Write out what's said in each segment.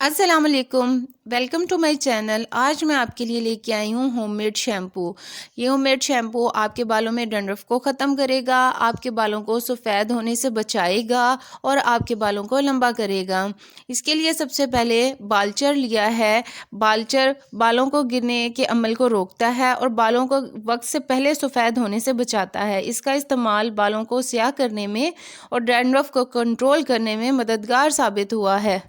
अस्सलाम वालेकुम, welcome to my channel. आज मैं आपके लिए लेके आई हूँ होममेड शैम्पू। ये होममेड शैम्पू आपके बालों में डंड्रफ को ख़त्म करेगा, आपके बालों को सफ़ेद होने से बचाएगा और आपके बालों को लंबा करेगा। इसके लिए सबसे पहले बालचर लिया है। बालचर बालों को गिरने के अमल को रोकता है और बालों को वक्त से पहले सफ़ेद होने से बचाता है। इसका इस्तेमाल बालों को स्याह करने में और डंड्रफ को कंट्रोल करने में मददगार साबित हुआ है।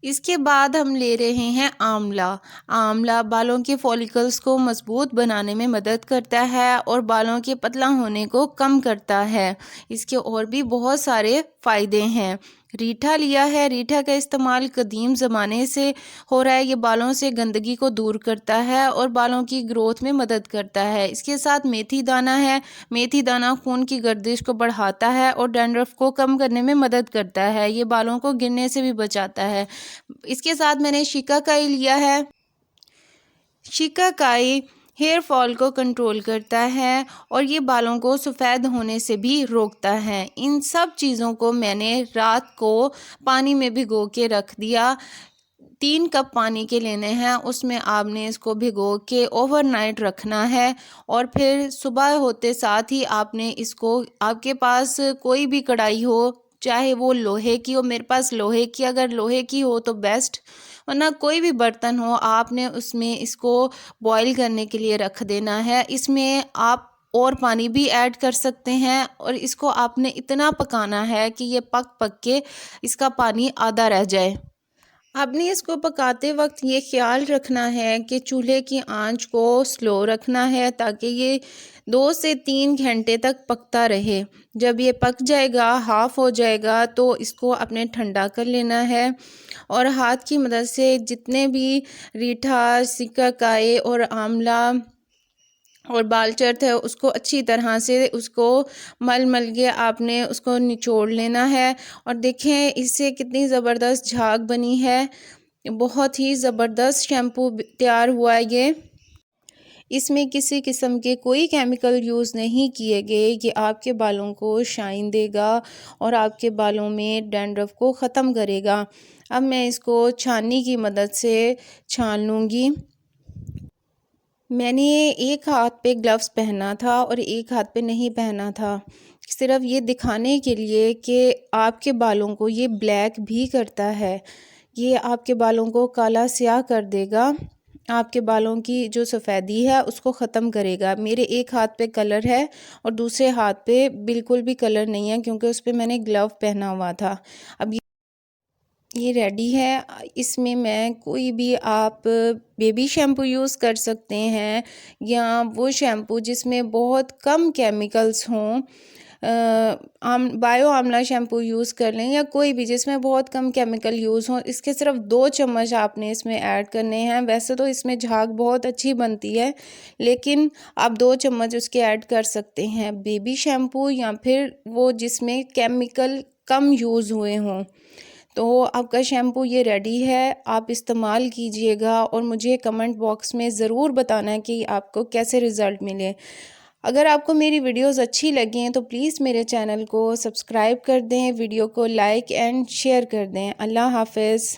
इसके बाद हम ले रहे हैं आंवला। आंवला बालों के फॉलिकल्स को मजबूत बनाने में मदद करता है और बालों के पतला होने को कम करता है। इसके और भी बहुत सारे फ़ायदे हैं। रीठा लिया है। रीठा का इस्तेमाल कदीम ज़माने से हो रहा है। ये बालों से गंदगी को दूर करता है और बालों की ग्रोथ में मदद करता है। इसके साथ मेथी दाना है। मेथी दाना खून की गर्दिश को बढ़ाता है और डैंड्रफ को कम करने में मदद करता है। ये बालों को गिरने से भी बचाता है। इसके साथ मैंने शिकाकाई लिया है। शिकाकाई हेयर फॉल को कंट्रोल करता है और ये बालों को सफ़ेद होने से भी रोकता है। इन सब चीज़ों को मैंने रात को पानी में भिगो के रख दिया। 3 कप पानी के लेने हैं, उसमें आपने इसको भिगो के ओवरनाइट रखना है और फिर सुबह होते साथ ही आपने इसको, आपके पास कोई भी कढ़ाई हो, चाहे वो लोहे की हो, मेरे पास लोहे की, अगर लोहे की हो तो बेस्ट, वरना कोई भी बर्तन हो, आपने उसमें इसको बॉईल करने के लिए रख देना है। इसमें आप और पानी भी ऐड कर सकते हैं और इसको आपने इतना पकाना है कि ये पक पक के इसका पानी आधा रह जाए। आपने इसको पकाते वक्त ये ख्याल रखना है कि चूल्हे की आंच को स्लो रखना है ताकि ये 2 से 3 घंटे तक पकता रहे। जब ये पक जाएगा, हाफ़ हो जाएगा, तो इसको अपने ठंडा कर लेना है और हाथ की मदद से जितने भी रीठा, सिकाकाई और आंवला और बालचर है उसको अच्छी तरह से उसको मल मल के आपने उसको निचोड़ लेना है। और देखें इससे कितनी ज़बरदस्त झाग बनी है। बहुत ही ज़बरदस्त शैम्पू तैयार हुआ है ये। इसमें किसी किस्म के कोई केमिकल यूज़ नहीं किए गए। ये आपके बालों को शाइन देगा और आपके बालों में डैंड्रफ को ख़त्म करेगा। अब मैं इसको छाननी की मदद से छान लूँगी। मैंने एक हाथ पे ग्लव्स पहना था और एक हाथ पे नहीं पहना था, सिर्फ़ ये दिखाने के लिए कि आपके बालों को ये ब्लैक भी करता है। ये आपके बालों को काला स्याह कर देगा, आपके बालों की जो सफ़ेदी है उसको ख़त्म करेगा। मेरे एक हाथ पे कलर है और दूसरे हाथ पे बिल्कुल भी कलर नहीं है क्योंकि उस पे मैंने ग्लव पहना हुआ था। अब ये रेडी है। इसमें मैं कोई भी आप बेबी शैम्पू यूज़ कर सकते हैं या वो शैम्पू जिसमें बहुत कम केमिकल्स हों। बायो आमला शैम्पू यूज़ कर लें या कोई भी जिसमें बहुत कम केमिकल यूज़ हों। इसके सिर्फ 2 चम्मच आपने इसमें ऐड करने हैं। वैसे तो इसमें झाग बहुत अच्छी बनती है, लेकिन आप 2 चम्मच उसके ऐड कर सकते हैं। बेबी शैम्पू या फिर वो जिसमें केमिकल कम यूज़ हुए हों। तो आपका शैम्पू ये रेडी है, आप इस्तेमाल कीजिएगा और मुझे कमेंट बॉक्स में ज़रूर बताना है कि आपको कैसे रिज़ल्ट मिले। अगर आपको मेरी वीडियोस अच्छी लगी हैं तो प्लीज़ मेरे चैनल को सब्सक्राइब कर दें, वीडियो को लाइक एंड शेयर कर दें। अल्लाह हाफ़िज़।